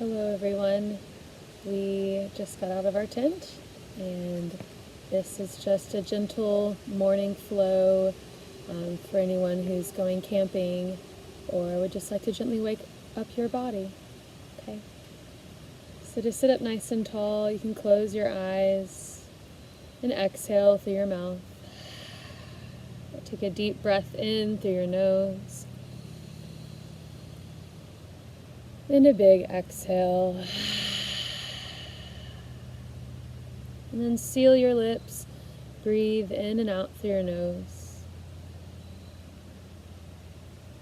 Hello everyone. We just got out of our tent and this is just a gentle morning flow for anyone who's going camping or would just like to gently wake up your body. Okay. So to sit up nice and tall, you can close your eyes and exhale through your mouth. Take a deep breath in through your nose. And a big exhale. And then seal your lips. Breathe in and out through your nose.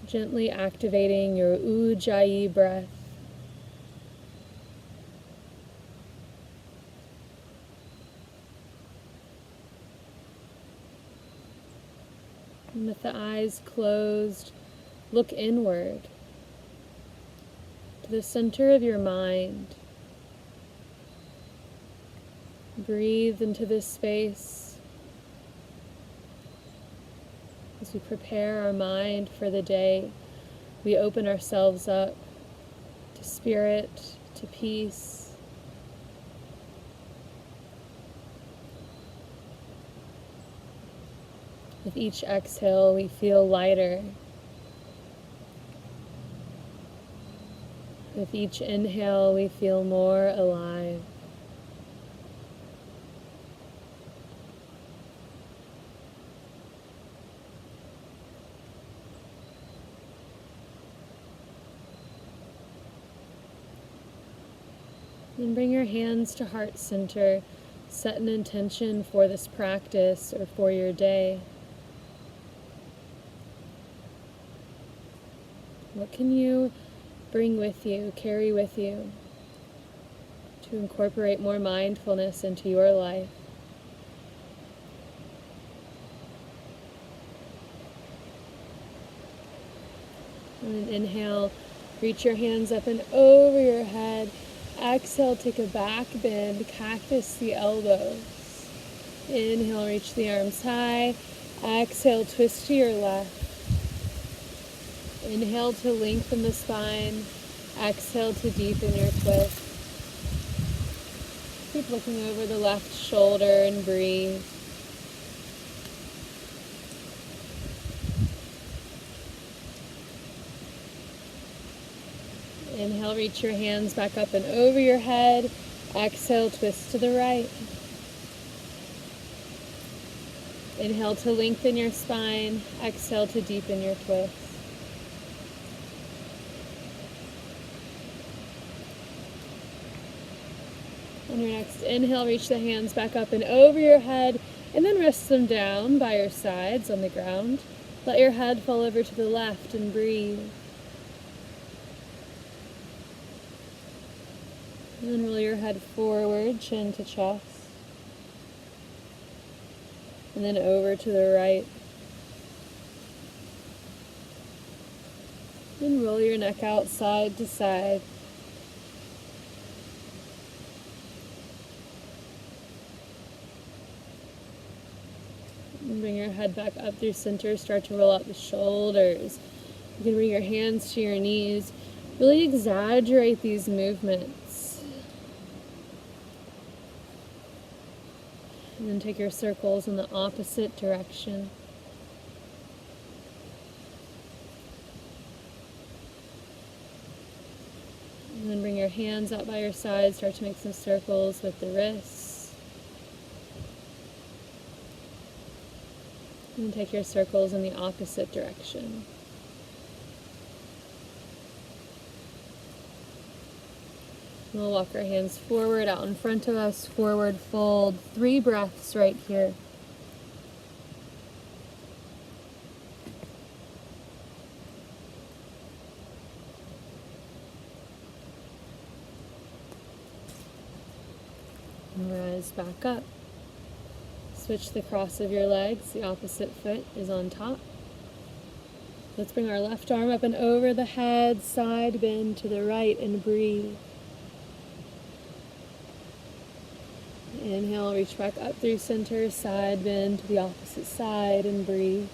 Gently activating your Ujjayi breath. And with the eyes closed, look inward to the center of your mind. Breathe into this space as we prepare our mind for the day. We open ourselves up to spirit, to peace. With each exhale, we feel lighter. With each inhale, we feel more alive. And bring your hands to heart center. Set an intention for this practice or for your day. What can you bring with you, carry with you, to incorporate more mindfulness into your life? And then inhale, reach your hands up and over your head. Exhale, take a back bend, cactus the elbows. Inhale, reach the arms high. Exhale, twist to your left. Inhale to lengthen the spine. Exhale to deepen your twist. Keep looking over the left shoulder and breathe. Inhale, reach your hands back up and over your head. Exhale, twist to the right. Inhale to lengthen your spine. Exhale to deepen your twist. On your next inhale, reach the hands back up and over your head, and then rest them down by your sides on the ground. Let your head fall over to the left and breathe. And then roll your head forward, chin to chest. And then over to the right. And roll your neck out side to side. And bring your head back up through center. Start to roll out the shoulders. You can bring your hands to your knees. Really exaggerate these movements. And then take your circles in the opposite direction. And then bring your hands out by your sides. Start to make some circles with the wrists. And take your circles in the opposite direction. And we'll walk our hands forward, out in front of us, forward fold. 3 breaths right here. And rise back up. Switch the cross of your legs. The opposite foot is on top. Let's bring our left arm up and over the head, side bend to the right, and breathe. Inhale, reach back up through center, side bend to the opposite side, and breathe.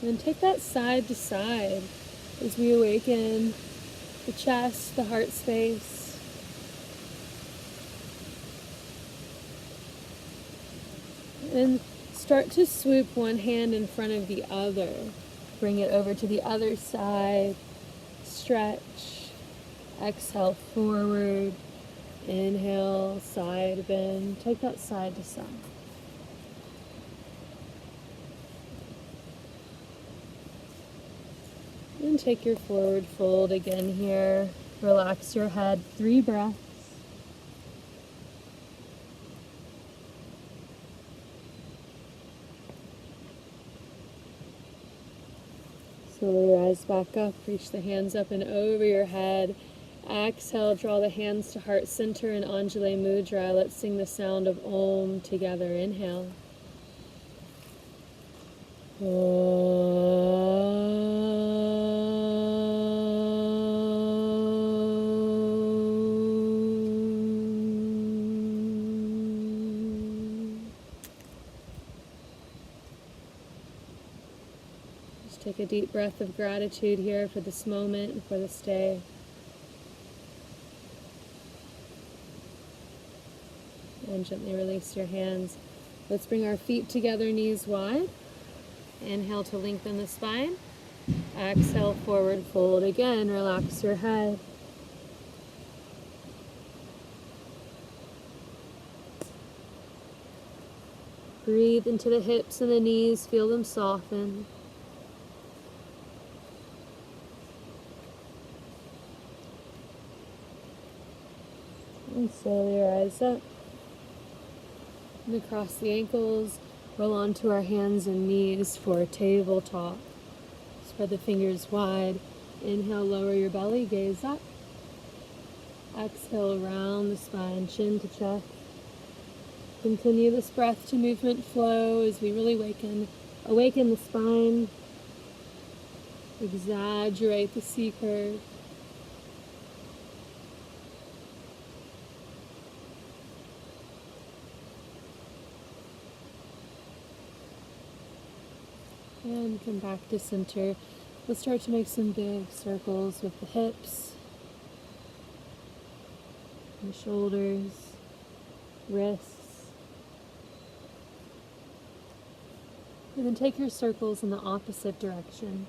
And then take that side to side as we awaken the chest, the heart space. And start to swoop one hand in front of the other. Bring it over to the other side. Stretch. Exhale forward. Inhale, side bend. Take that side to side. And take your forward fold again here. Relax your head. 3 breaths. Slowly rise back up. Reach the hands up and over your head. Exhale, draw the hands to heart center in Anjali Mudra. Let's sing the sound of Om together. Inhale. Just take a deep breath of gratitude here for this moment, for this day. And gently release your hands. Let's bring our feet together, knees wide. Inhale to lengthen the spine. Exhale, forward fold again. Relax your head. Breathe into the hips and the knees. Feel them soften. And slowly rise up. And across the ankles, roll onto our hands and knees for a tabletop. Spread the fingers wide. Inhale, lower your belly, gaze up. Exhale, round the spine, chin to chest. Continue this breath to movement flow as we really awaken the spine. Exaggerate the C curve. And come back to center. Let's start to make some big circles with the hips, the shoulders, wrists. And then take your circles in the opposite direction.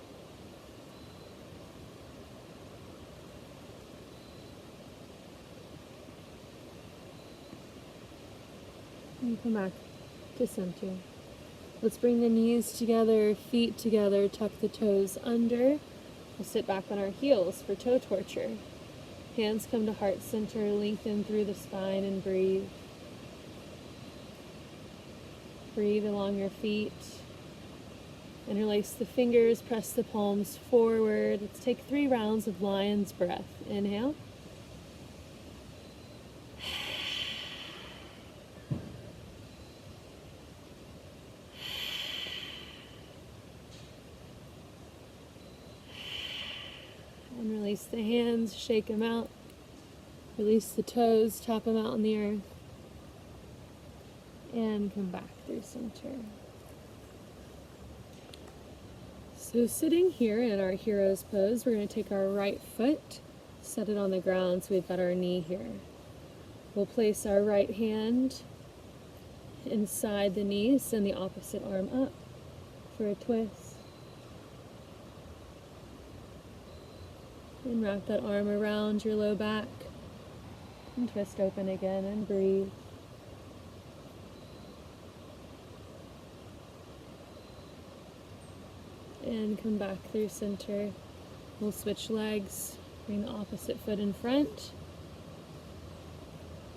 And come back to center. Let's bring the knees together, feet together, tuck the toes under. We'll sit back on our heels for toe torture. Hands come to heart center, lengthen through the spine and breathe. Breathe along your feet. Interlace the fingers, press the palms forward. Let's take 3 rounds of lion's breath. Inhale. And release the hands, shake them out. Release the toes, tap them out in the earth. And come back through center. So sitting here in our hero's pose, we're going to take our right foot, set it on the ground so we've got our knee here. We'll place our right hand inside the knee, send the opposite arm up for a twist. And wrap that arm around your low back. And twist open again and breathe. And come back through center. We'll switch legs. Bring the opposite foot in front.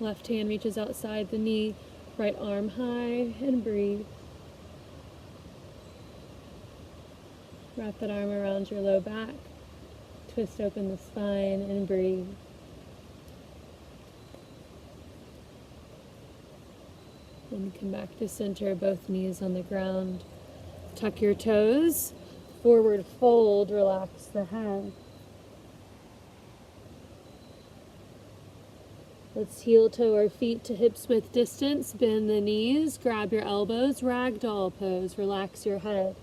Left hand reaches outside the knee. Right arm high and breathe. Wrap that arm around your low back. Twist open the spine and breathe. And come back to center, both knees on the ground. Tuck your toes, forward fold, relax the head. Let's heel toe our feet to hips width distance, bend the knees, grab your elbows, ragdoll pose, relax your head.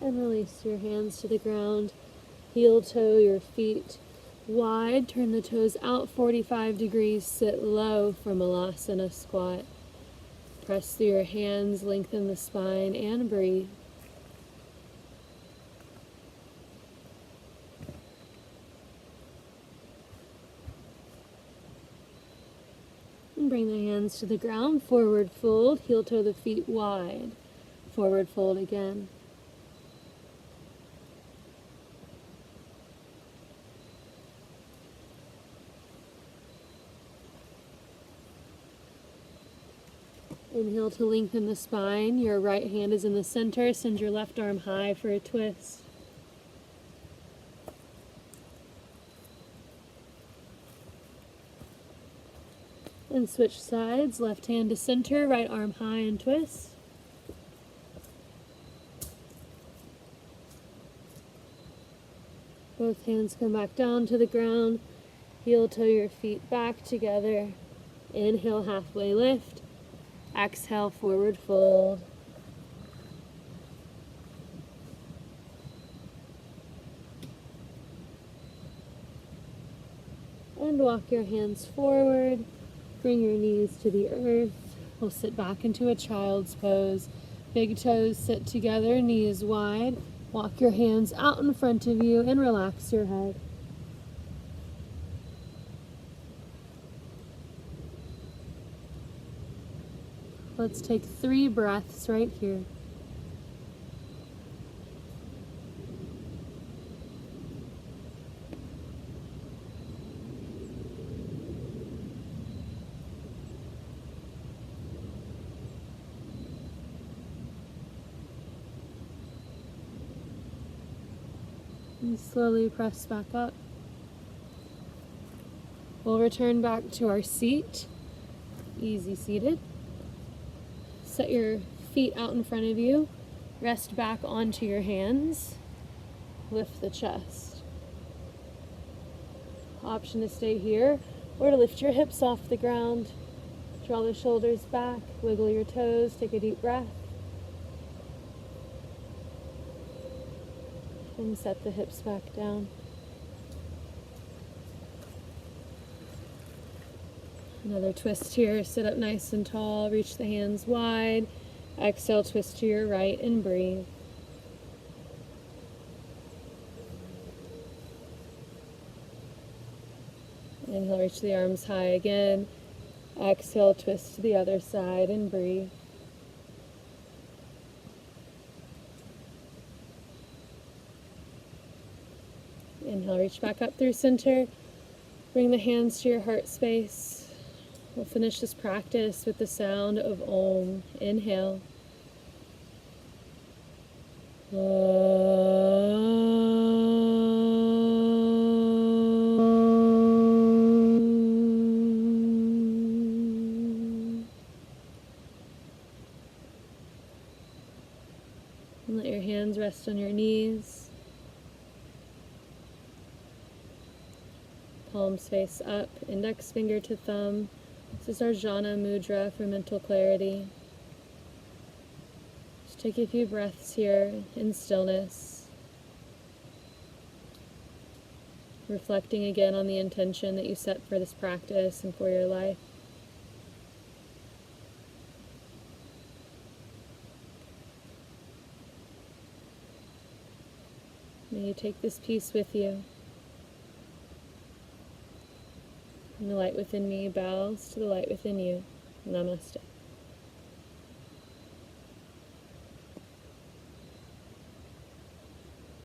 And release your hands to the ground. Heel toe your feet wide. Turn the toes out 45 degrees. Sit low for Malasana squat. Press through your hands, lengthen the spine, and breathe. And bring the hands to the ground. Forward fold. Heel toe the feet wide. Forward fold again. Inhale to lengthen the spine. Your right hand is in the center. Send your left arm high for a twist. And switch sides. Left hand to center. Right arm high and twist. Both hands come back down to the ground. Heel toe your feet back together. Inhale, halfway lift. Exhale, forward fold. And walk your hands forward. Bring your knees to the earth. We'll sit back into a child's pose. Big toes sit together, knees wide. Walk your hands out in front of you and relax your head. Let's take 3 breaths right here. And slowly press back up. We'll return back to our seat, easy seated. Set your feet out in front of you. Rest back onto your hands. Lift the chest. Option to stay here or to lift your hips off the ground. Draw the shoulders back. Wiggle your toes. Take a deep breath. And set the hips back down. Another twist here. Sit up nice and tall. Reach the hands wide. Exhale, twist to your right and breathe. Inhale, reach the arms high again. Exhale, twist to the other side and breathe. Inhale, reach back up through center. Bring the hands to your heart space. We'll finish this practice with the sound of Om. Inhale. And let your hands rest on your knees. Palms face up, index finger to thumb. This is our Jhana Mudra for mental clarity. Just take a few breaths here in stillness. Reflecting again on the intention that you set for this practice and for your life. May you take this peace with you. And the light within me bows to the light within you. Namaste.